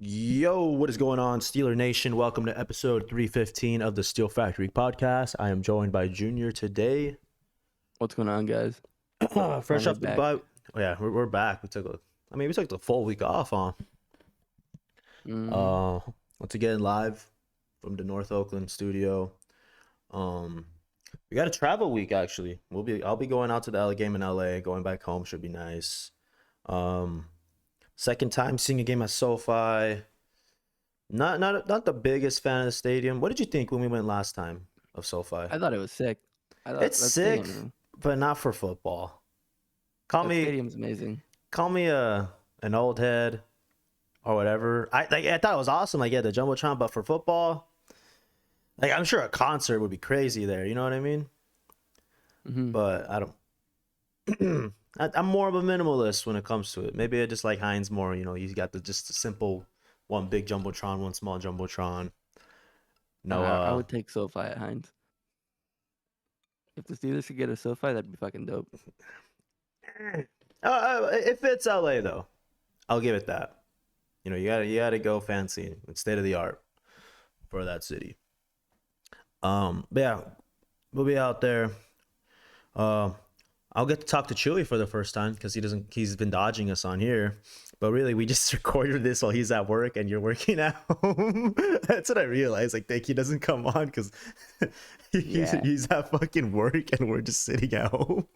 Yo, what is going on, Steeler Nation? Welcome to episode 315 of the Steel Factory podcast. I am joined by Junior today. What's going on, guys? Fresh Finally off the back. bye. Oh, yeah, we're back. We took the full week off, huh? Mm, Once again, live from the North Oakland studio. Um, we got a travel week actually. I'll be going out to the LA game in LA. Going back home should be nice. Um, Second time seeing a game at SoFi. Not the biggest fan of the stadium. What did you think when we went last time of SoFi? I thought it was sick. I thought It's that sick, stadium, but not for football. Call that me stadium's amazing. call me an old head or whatever. I thought it was awesome. Like, yeah, the jumbotron, but for football, like, I'm sure a concert would be crazy there. You know what I mean? hmm But I don't. I'm more of a minimalist when it comes to it. Maybe I just like Heinz more. You know, you got just the simple one big jumbotron, one small jumbotron. No, I would take SoFi at Heinz. If the Steelers could get a SoFi, that'd be fucking dope. it fits LA though. I'll give it that. You know, you gotta go fancy and state of the art for that city. But yeah, we'll be out there. Uh, I'll get to talk to Chewy for the first time because he's been dodging us on here. But really, we just recorded this while he's at work and you're working at home. That's what I realized. Like, he doesn't come on because Yeah. he's at fucking work and we're just sitting at home.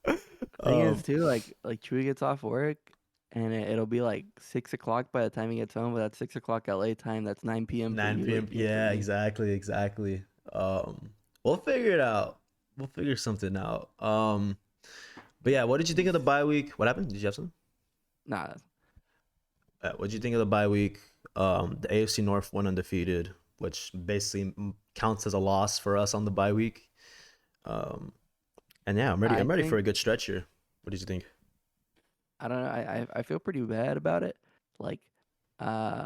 Thing Um, is, too, like Chewy gets off work, and it'll be like 6 o'clock by the time he gets home. But that's 6 o'clock LA time. That's 9 p.m. for 9 you, p.m. 8 p.m. for Yeah, me. exactly. We'll figure it out. We'll figure something out. But yeah, what did you think of the bye week? What happened? Did you have something? Nah, What did you think of the bye week? The AFC North went undefeated, which basically counts as a loss for us on the bye week. Um, and yeah, I'm ready. I I'm ready for think a good stretch here. What did you think? I don't know. I feel pretty bad about it. Like,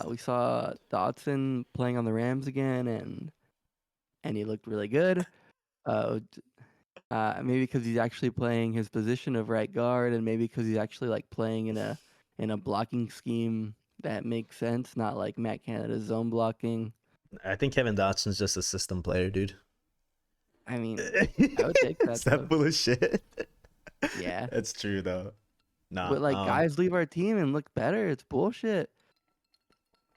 we saw Dotson playing on the Rams again, and he looked really good. D- maybe because he's actually playing his position of right guard, and maybe because he's actually like playing in a blocking scheme that makes sense, not like Matt Canada's zone blocking. I think Kevin Dotson's just a system player, dude. I mean, I would take Is that that though. full of shit? Yeah, That's true though. Nah. but like guys leave our team and look better. It's bullshit.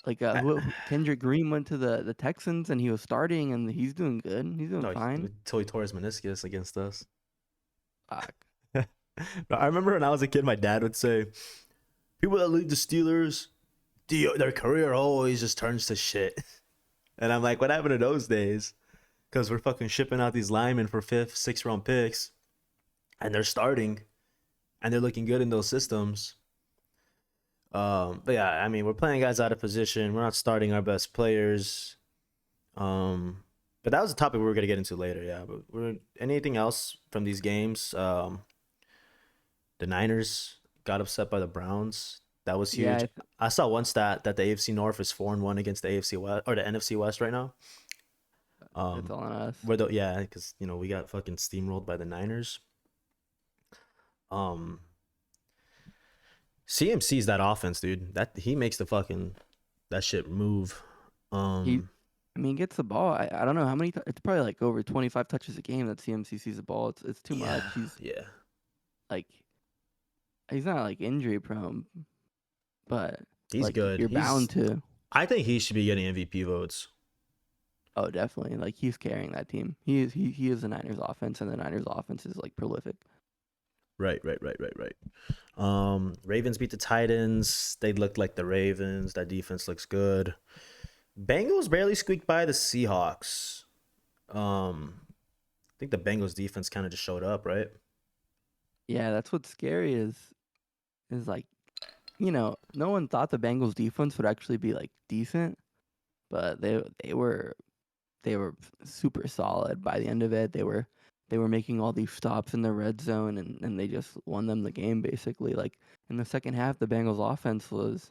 Like I, Kendrick Green went to the Texans and he was starting and he's doing good. He's doing no, fine. he tore his meniscus against us. Fuck. No, I remember when I was a kid, my dad would say, "People that lead the Steelers, their career always just turns to shit." And I'm like, "What happened to those days?" Because we're fucking shipping out these linemen for fifth, sixth round picks, and they're starting, and they're looking good in those systems. But yeah, I mean, we're playing guys out of position. We're not starting our best players. But that was a topic we were gonna get into later. Yeah, but anything else from these games? The Niners got upset by the Browns. That was Yeah, huge. I saw one stat that the AFC North is 4-1 against the AFC West or the NFC West right now. it's all on us. Yeah, because we got fucking steamrolled by the Niners. Um, CMC's that offense, dude. That he makes that shit move. He, Um, I mean, he gets the ball. I don't know how many. It's probably like over 25 touches a game that CMC sees the ball. It's too yeah, much. He's yeah, like he's not like injury prone, but he's like good. you're bound to. I think he should be getting MVP votes. Oh, definitely. Like he's carrying that team. He is the Niners offense, and the Niners offense is like prolific. Right. Ravens beat the Titans. They looked like the Ravens. That defense looks good. Bengals barely squeaked by the Seahawks. I think the Bengals defense kind of just showed up, right? Yeah, that's what's scary is like, no one thought the Bengals defense would actually be like decent, but they were super solid by the end of it. They were making all these stops in the red zone and they just won them the game basically. Like in the second half, the Bengals offense was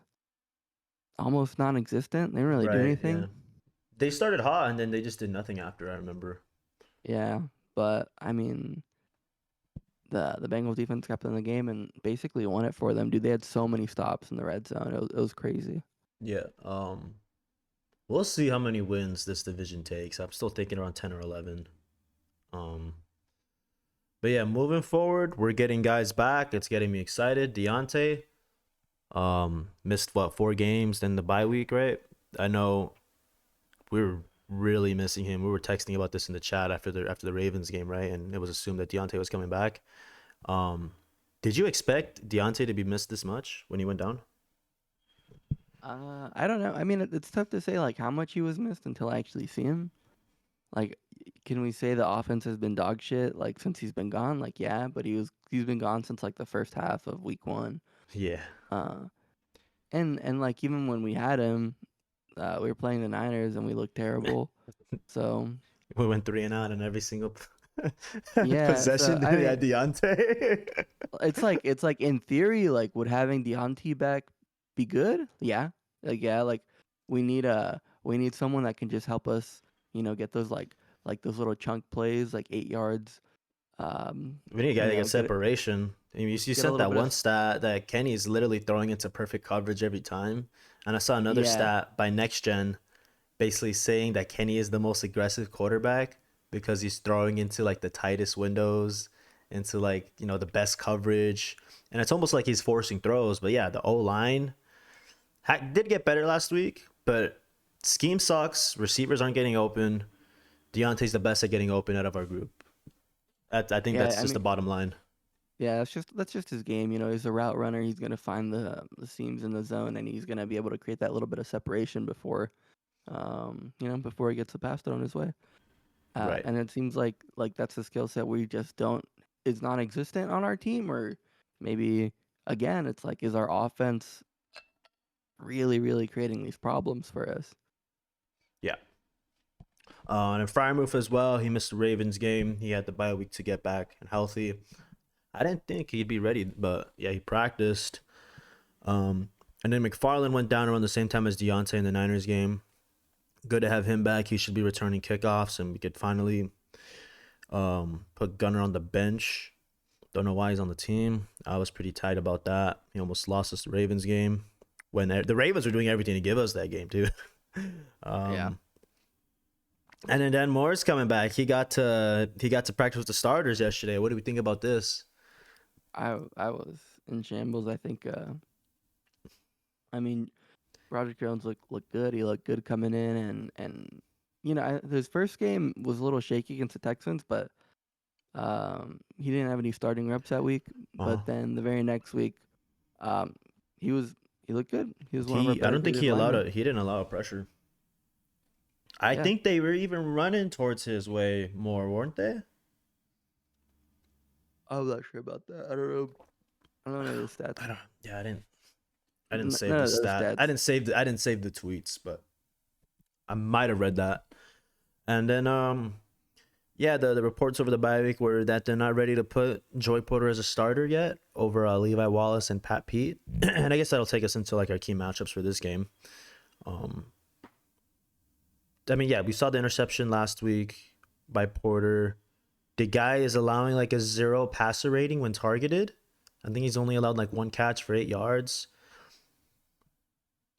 almost non-existent. They didn't really do Right. Yeah. anything. They started hot and then they just did nothing after. I remember. Yeah, but I mean, the Bengals defense kept in the game and basically won it for them. Dude, they had so many stops in the red zone. It was crazy. Yeah. We'll see how many wins this division takes. I'm still thinking around 10 or 11. Um, but yeah, moving forward, we're getting guys back. It's getting me excited. Deontay, missed what 4 games in the bye week, right? I know we were really missing him. We were texting about this in the chat after the Ravens game, right? And it was assumed that Deontay was coming back. Um, did you expect Deontay to be missed this much when he went down? I don't know. I mean, it's tough to say like how much he was missed until I actually see him. Like, can we say the offense has been dog shit like since he's been gone? Like, yeah, but he's been gone since like the first half of week one. Yeah, Uh, and like even when we had him, we were playing the Niners and we looked terrible. So we went 3 and out in every single yeah, so possession. I Yeah, mean, Deontay. it's like in theory, like would having Deontay back be good? Yeah, like yeah, like we need someone that can just help us, get those like those little chunk plays, like 8 yards. We need a guy to get Get separation. I mean, you get a sent little that bit one of stat that Kenny's literally throwing into perfect coverage every time. And I saw another yeah, stat by Next Gen basically saying that Kenny is the most aggressive quarterback because he's throwing into like the tightest windows, into like, the best coverage. And it's almost like he's forcing throws. But yeah, the O line did get better last week, but scheme sucks. Receivers aren't getting open. Deontay's the best at getting open out of our group. I think yeah. that's I just the mean, bottom line. yeah, that's just his game. He's a route runner. He's gonna find the seams in the zone, and he's gonna be able to create that little bit of separation before, before he gets the pass thrown his way. Right. And it seems like that's a skill set we just don't is non-existent on our team, or maybe again, it's like is our offense really, really creating these problems for us? Yeah. And then Fryermuth as well. He missed the Ravens game. He had the bye week to get back and healthy. I didn't think he'd be ready, but yeah, he practiced. And then McFarland went down around the same time as Deontay in the Niners game. Good to have him back. He should be returning kickoffs, and we could finally put Gunner on the bench. Don't know why he's on the team. I was pretty tight about that. He almost lost us the Ravens game when the Ravens were doing everything to give us that game too. Yeah, um, and then Dan Moore's coming back. He got to practice with the starters yesterday. What do we think about this? I was in shambles. I think. I mean, Roger Jones looked good. He looked good coming in, and his first game was a little shaky against the Texans, but he didn't have any starting reps that week. Uh, But then the very next week, um, he was he looked good. He was one of our I better don't think graded linemen. he didn't allow pressure. I Yeah. think they were even running towards his way more, weren't they? I'm not sure about that. I don't know. I don't know the stats. I don't. Yeah, I didn't save None the of those stat. stats. I didn't save the tweets, but I might have read that. And then yeah, the reports over the bye week were that they're not ready to put Joy Porter as a starter yet over Levi Wallace and Pat Pete. And I guess that'll take us into like our key matchups for this game. Um I mean, yeah, we saw the interception last week by Porter. The guy is allowing like a 0 passer rating when targeted. I think he's only allowed like 1 catch for 8 yards.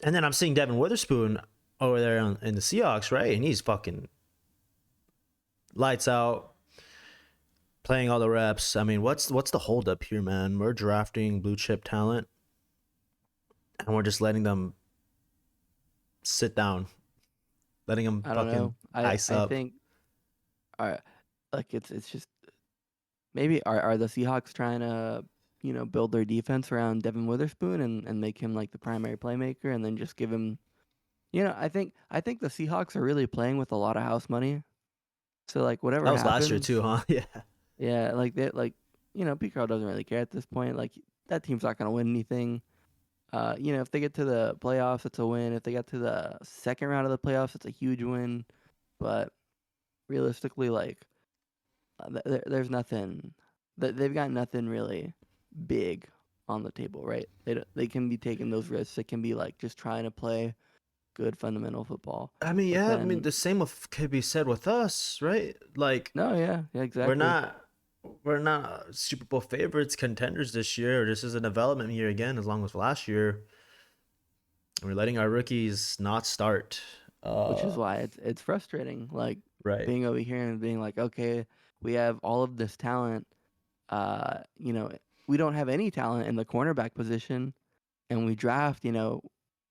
And then I'm seeing Devin Witherspoon over there in the Seahawks, right? And he's fucking lights out, playing all the reps. I mean, what's the holdup here, man? We're drafting blue chip talent, and we're just letting them sit down, letting them I don't fucking know. I ice I up. think like it's just maybe are the Seahawks trying to build their defense around Devin Witherspoon and make him like the primary playmaker and then just give him I think the Seahawks are really playing with a lot of house money. So like whatever That was last year happens, too, huh? Yeah. yeah, like that Pete Carroll doesn't really care at this point. Like that team's not gonna win anything. If they get to the playoffs, it's a win. If they get to the second round of the playoffs, it's a huge win. But realistically, like there's nothing that they've got nothing really big on the table, right? They can be taking those risks. It can be like just trying to play good fundamental football. I mean, But yeah. I mean, then the same could be said with us, right? Like no, yeah, we're exactly. not we're not Super Bowl favorites, contenders this year. This is a development year again, as long as last year. We're letting our rookies not start. which is why it's frustrating. Like Right. being over here and being like, okay, we have all of this talent. You know, we don't have any talent in the cornerback position, and we draft,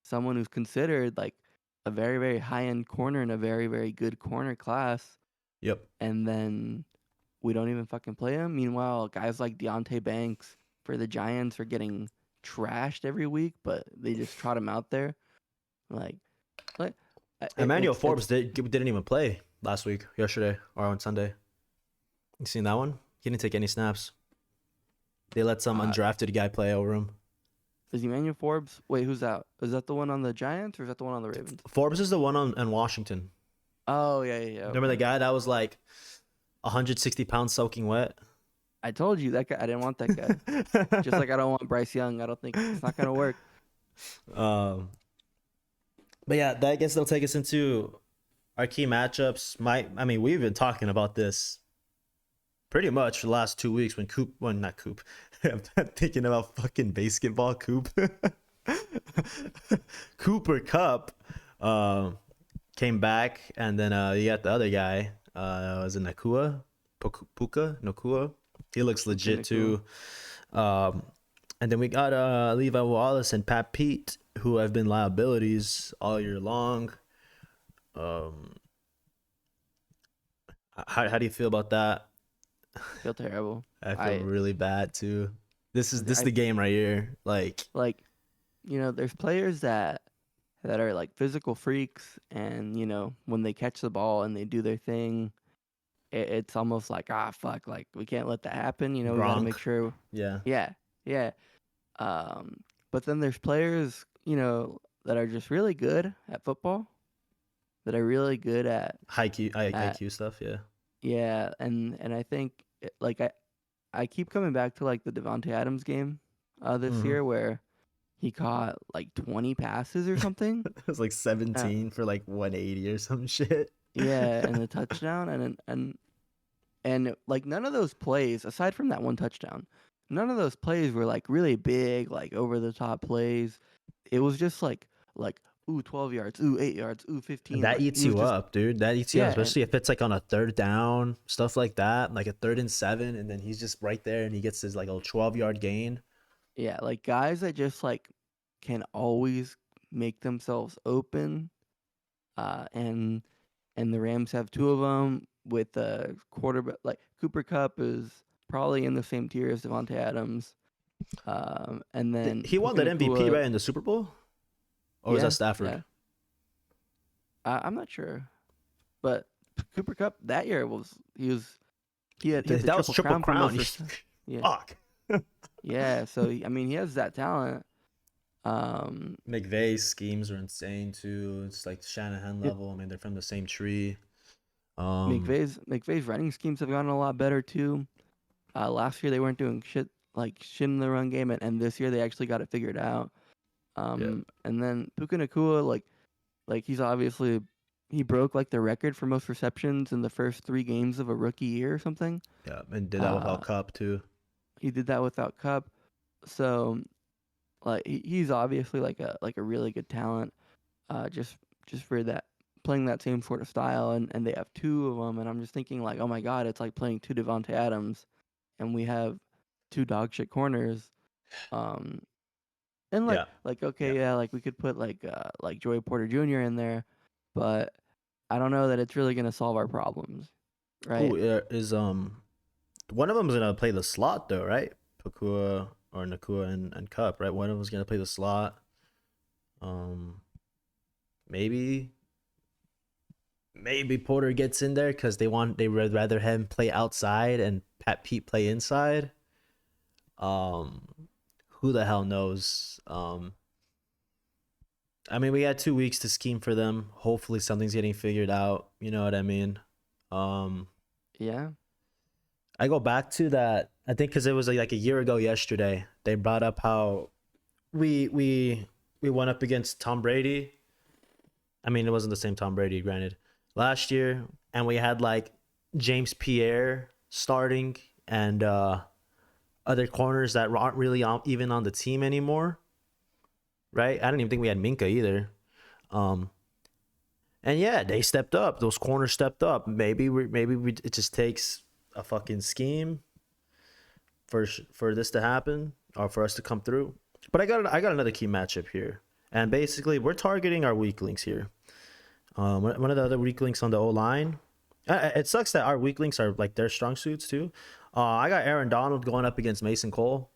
someone who's considered like a very, very high end corner in a very, very good corner class, Yep. and then we don't even fucking play him. Meanwhile, guys like Deontay Banks for the Giants are getting trashed every week, but they just trot him out there. Like, like Emmanuel it's Forbes didn't even play last week, yesterday, or on Sunday. You seen that one? He didn't take any snaps. They let some uh, undrafted guy play over him. is Emmanuel Forbes? Wait, who's that? Is that the one on the Giants or is that the one on the Ravens? Forbes is the one on in Washington. Oh yeah. Remember the Okay. guy that was like 160 pounds soaking wet? I told you that guy. I didn't want that guy. Just like I don't want Bryce Young. I don't think it's not gonna work. um, but yeah, that I guess they'll take us into our key matchups. I mean, we've been talking about this pretty much for the last 2 weeks not Coop. I'm thinking about fucking basketball Coop. Cooper Cup came back, and then you got the other guy. Was it Nakua? Puka? Nakua? He looks legit Nakua. too. And then we got Levi Wallace and Pat Pete, who have been liabilities all year long. How do you feel about that? I feel terrible. I feel I really bad too. This is I the game right here. Like, like, there's players that are like physical freaks, and when they catch the ball and they do their thing, it's almost like fuck, like we can't let that happen. We got to Gronk. make sure. Yeah. Yeah, yeah. But then there's players, that are just really good at football, that are really good at at IQ stuff. Yeah. yeah, and I think like I keep coming back to like the Devonte Adams game this Mm-hmm. year where he caught like 20 passes or something. It was like Uh, 17 for like 180 or some shit. yeah, and the touchdown and like none of those plays aside from that one touchdown, none of those plays were like really big, like over the top plays. It was just like ooh 12 yards, ooh 8 yards, ooh 15. That Like eats he was you just up, dude. That eats you up, yeah, and especially if it's like on a third down, stuff like that, like a 3rd and 7, and then he's just right there and he gets his like a 12-yard gain. yeah, like guys that just like can always make themselves open. And the Rams have two of them with the quarterback. Like Cooper Cup is probably in the same tier as Devontae Adams. And then He won Puka that MVP Nakua, right in the Super Bowl, or was that yeah, Stafford? yeah. I'm not sure, but Cooper Cup that year he had the That was triple Triple crown for Crown. most yeah, Fuck. yeah. So I mean he has that talent. Um, McVay's schemes are insane too. It's like Shanahan it, level. I mean, they're from the same tree. Um, McVay's running schemes have gotten a lot better too. Last year they weren't doing shit in the run game, and this year they actually got it figured out. yeah, And then Puka Nakua, like he broke like the record for most receptions in the first 3 games of a rookie year or something. yeah, and did that Uh, without Cup too. he did that without Cup, so like he's obviously like a really good talent. Just for that playing that same sort of style, and they have two of them, and I'm just thinking like, oh my god, it's like playing two Devonte Adams, and we have two dog shit corners. Um, And Yeah, like yeah. okay, yeah, like we could put like Joey Porter Jr. in there, but I don't know that it's really gonna solve our problems, right? Who is one of them is gonna play the slot though, right? Pakua or Nakua and Cup, right? One of them's gonna play the slot. Um, maybe Porter gets in there because they would rather him play outside and Pat Pete play inside. Um, who the hell knows? I mean, we had 2 weeks to scheme for them. Hopefully, something's getting figured out. You know what I mean? Um, Yeah, I go back to that. I think because it was like a year ago yesterday. They brought up how we went up against Tom Brady. I mean, it wasn't the same Tom Brady, granted, last year, and we had like James Pierre starting and other corners that aren't really even on the team anymore. right? I don't even think we had Minka either. Um, and yeah, they stepped up. Those corners stepped up. It just takes a fucking scheme for this to happen or for us to come through. But I got another key matchup here, and basically we're targeting our weak links here. One of the other weak links on the O line. It sucks that our weak links are like their strong suits too. I got Aaron Donald going up against Mason Cole.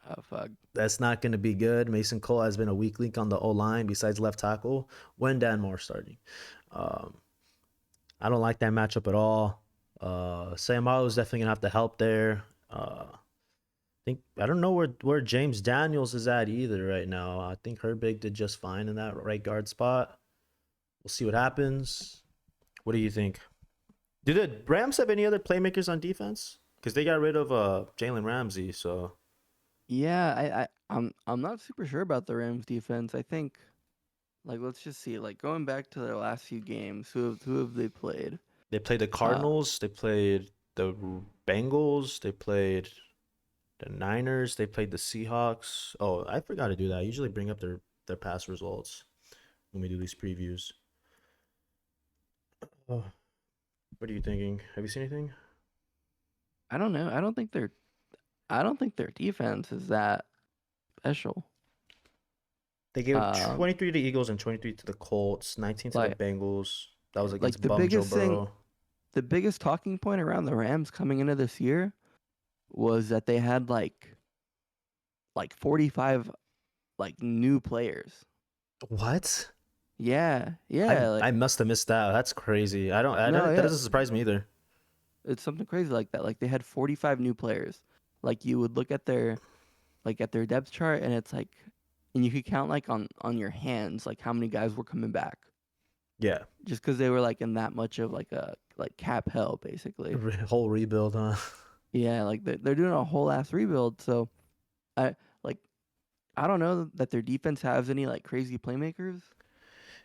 Oh fuck. That's not going to be good. Mason Cole has been a weak link on the O line besides left tackle when Dan Moore starting. Um, I don't like that matchup at all. Sayamalu is definitely gonna have to help there. I don't know where James Daniels is at either right now. I think Herbig did just fine in that right guard spot. We'll see what happens. What do you think? Do the Rams have any other playmakers on defense? Because they got rid of Jalen Ramsey. So Yeah, I'm not super sure about the Rams defense. I think like let's just see, like going back to their last few games, who have they played? they played the Uh Cardinals. They played the Bengals. They played the Niners. They played the Seahawks. Oh, I forgot to do that. I usually bring up their past results when we do these previews. Oh, what are you thinking? Have you seen anything? I don't know. I don't think their defense is that special. They gave Um 23 to the Eagles and 23 to the Colts, 19 to the like Bengals. That was like against the bum Joe biggest thing, Burrow. the biggest talking point around the Rams coming into this year was that they had like 45 like new players. What? Yeah, I yeah, I must have missed that. That's crazy. I no, don't that yeah, doesn't surprise me either. it's something crazy like that. Like they had 45 new players. Like you would look at their depth chart and it's like, and you could count like on your hands like how many guys were coming back Yeah. just because they were like in that much of like a like cap hell basically. Whole rebuild, huh? Yeah, like they're doing a whole ass rebuild. So I like I don't know that their defense has any like crazy playmakers.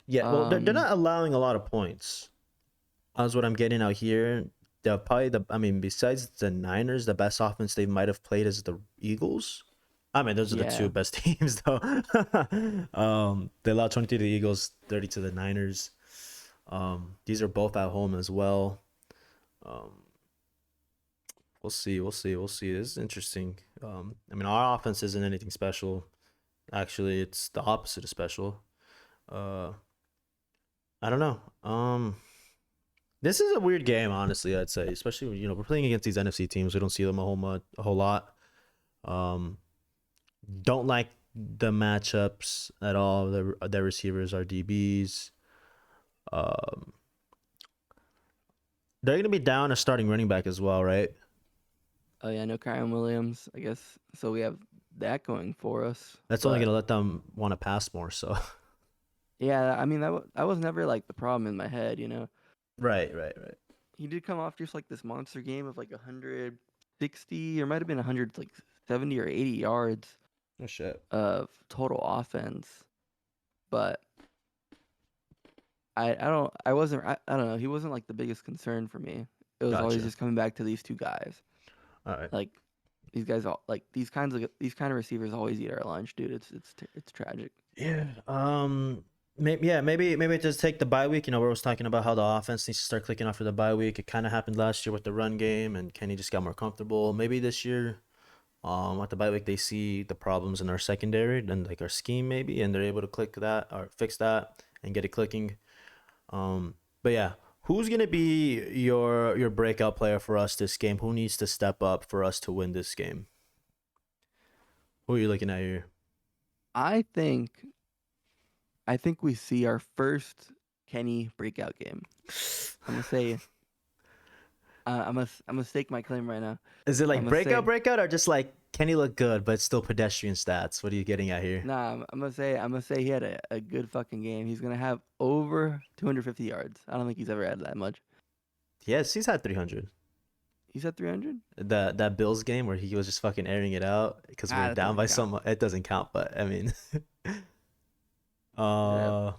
Yeah, well, they're Um, not allowing a lot of points. That's what I'm getting out here. They're probably I mean, besides the Niners, the best offense they might have played is the Eagles. I mean, those are the two yeah, best teams, though. They allowed 20 to the Eagles, 30 to the Niners. These are both at home as well. Um, we'll see. We'll see. We'll see. This is interesting. I mean, our offense isn't anything special. Actually, it's the opposite of special. Uh, I don't know. This is a weird game, honestly. I'd say, especially we're playing against these NFC teams. We don't see them a whole lot. Um, don't like the matchups at all. Their receivers are DBs. Um, they're gonna be down a starting running back as well, right? oh yeah, no Kyron Williams, I guess. So we have that going for us. That's only But gonna let them want to pass more. So, yeah, I mean that was never like the problem in my head. right, right, right. He did come off just like this monster game of like 160 or might have been 100 like 70 or 80 yards Oh shit. of total offense. But I don't know, he wasn't like the biggest concern for me. It was always Gotcha. just coming back to these two guys. All right. Like these guys all like these kind of receivers always eat our lunch, dude. It's tragic. Yeah. Maybe just take the bye week. We was talking about how the offense needs to start clicking after the bye week. It kind of happened last year with the run game, and Kenny just got more comfortable. Maybe this year, at the bye week, they see the problems in our secondary and like our scheme, maybe, and they're able to click that or fix that and get it clicking. But yeah, who's gonna be your breakout player for us this game? Who needs to step up for us to win this game? Who are you looking at here? I think I think we see our first Kenny breakout game. I'm gonna say I'm gonna stake my claim right now. Is it I'm like gonna say breakout, or just like Kenny look good but still pedestrian stats? What are you getting at here? nah. I'm gonna say he had a good fucking game. He's gonna have over 250 yards. I don't think he's ever had that much. Yes, he's had 300. He's at 300. That Bills game where he was just fucking airing it out because we Ah, were that down doesn't by count. some. It doesn't count, but I mean, He's gonna have uh,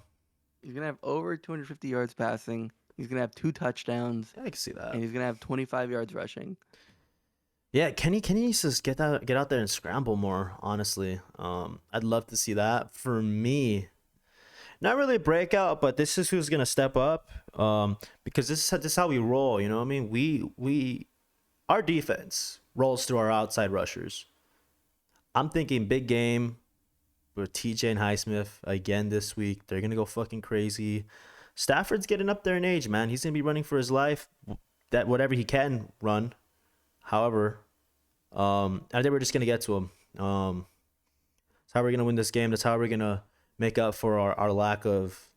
he's gonna have over 250 yards passing. He's gonna have two touchdowns, yeah, I can see that. and he's gonna have 25 yards rushing. Yeah, Kenny needs to get out there and scramble more. Honestly, I'd love to see that. For me, not really a breakout, but this is who's gonna step up. Because this is how we roll. You know what I mean? We our defense rolls through our outside rushers. I'm thinking big game with TJ and Highsmith again this week. They're gonna go fucking crazy. Stafford's getting up there in age, man. He's gonna be running for his life. That whatever he can run. However, I think we're just gonna get to him. That's how we're gonna win this game. That's how we're gonna make up for our lack of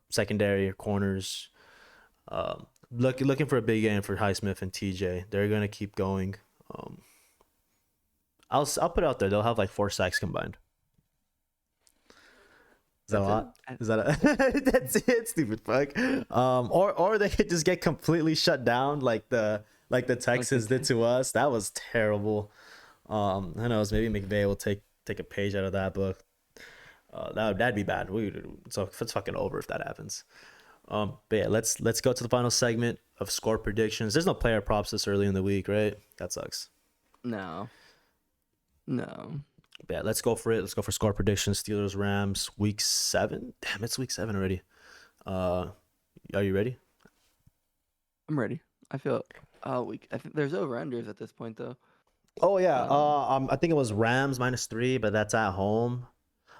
secondary or corners. Looking for a big game for Highsmith and TJ. They're gonna keep going. Um, I'll put it out there. They'll have like 4 sacks combined. Is that a That's lot? it. Is that a that's it, stupid fuck. Or they could just get completely shut down like the Texans did to us. That was terrible. Who knows? Maybe McVay will take a page out of that book. That'd be bad. So it's fucking over if that happens. But yeah, let's go to the final segment of score predictions. There's no player props this early in the week, right? That sucks. No. But yeah, let's go for it. Let's go for score predictions. Steelers Rams week 7. Damn, it's week 7 already. Are you ready? I'm ready. I feel I think there's over unders at this point though. Oh yeah. I think it was Rams -3, but that's at home.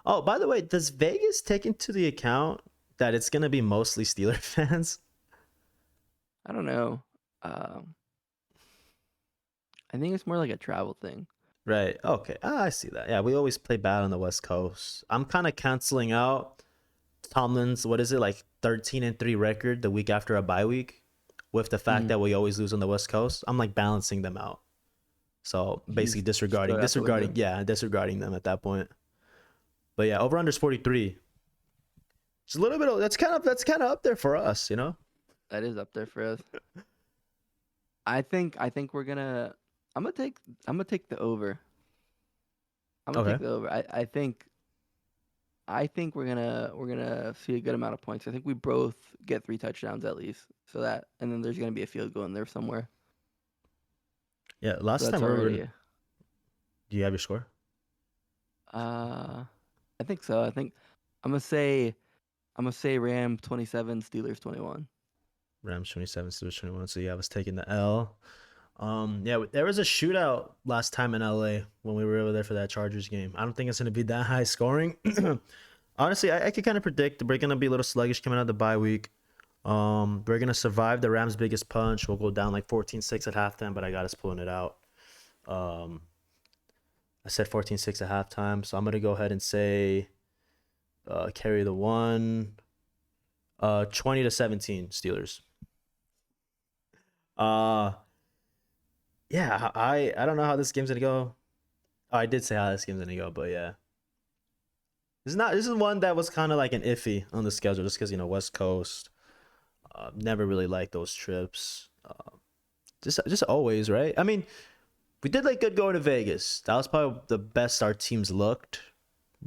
Oh, by the way, does Vegas take into the account that it's gonna be mostly Steeler fans? I don't know. Um, I think it's more like a travel thing. Right. Okay. I see that. Yeah, we always play bad on the West Coast. I'm kind of canceling out Tomlin's, what is it, like 13-3 record the week after a bye week, with the fact that we always lose on the West Coast. I'm like balancing them out. So basically Just throw it out the window. disregarding them at that point. But yeah, over under 43. It's a little bit of, that's kind of up there for us, you know? That is up there for us. I think we're gonna. I'm gonna take the over. I'm gonna Okay. take the over. I think we're gonna see a good amount of points. I think we both get 3 touchdowns at least. So that, and then there's gonna be a field goal in there somewhere. Yeah, So last that's time we were already. do you have your score? I think so. I think I'm gonna say Ram 27, Steelers 21. Rams 27, Steelers 21. So yeah, I was taking the L. Yeah, there was a shootout last time in LA when we were over there for that Chargers game. I don't think it's gonna be that high scoring. Honestly, I could kind of predict we're gonna be a little sluggish coming out of the bye week. We're gonna survive the Rams' biggest punch. We'll go down like 14-6 at halftime, but I got us pulling it out. Um, I said 14-6 at halftime, so I'm gonna go ahead and say carry the one. 20-17 Steelers. Yeah, I don't know how this game's gonna go. Oh, I did say how this game's gonna go, but yeah. This is one that was kind of like an iffy on the schedule just because, West Coast. Never really liked those trips. Just always, right? I mean, we did like good going to Vegas. That was probably the best our teams looked,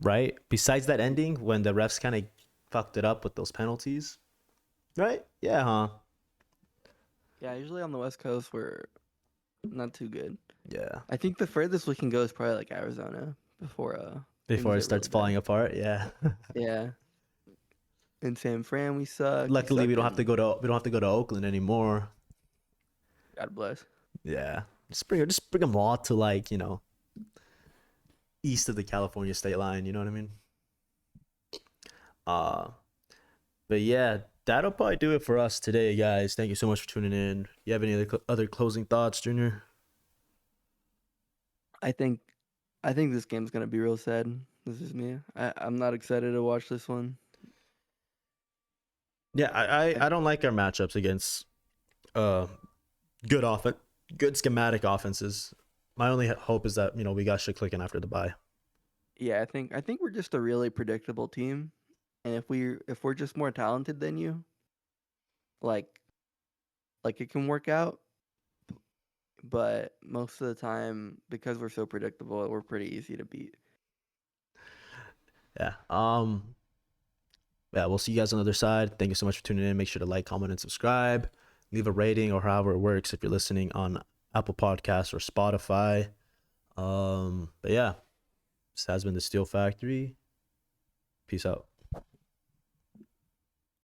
right? Besides that ending when the refs kind of fucked it up with those penalties, right? Yeah, huh? Yeah, usually on the West Coast we're not too good. Yeah. I think the furthest we can go is probably like Arizona before things Before it get starts really falling bad. apart, yeah. Yeah. In San Fran we suck. Luckily, we don't have in to go to Oakland anymore. God bless. Yeah, just bring them all to like east of the California state line. You know what I mean? Uh, but yeah, that'll probably do it for us today, guys. Thank you so much for tuning in. You have any other closing thoughts, Junior? I think this game's gonna be real sad. This is me. I'm not excited to watch this one. Yeah, I don't like our matchups against uh good good schematic offenses. My only hope is that we got shit clicking after the bye. Yeah, I think we're just a really predictable team, and if we're just more talented than you, like it can work out. But most of the time, because we're so predictable, we're pretty easy to beat. Yeah. Yeah, we'll see you guys on the other side. Thank you so much for tuning in. Make sure to like, comment, and subscribe. Leave a rating or however it works if you're listening on Apple Podcasts or Spotify. But yeah, this has been the Steel Factory. Peace out.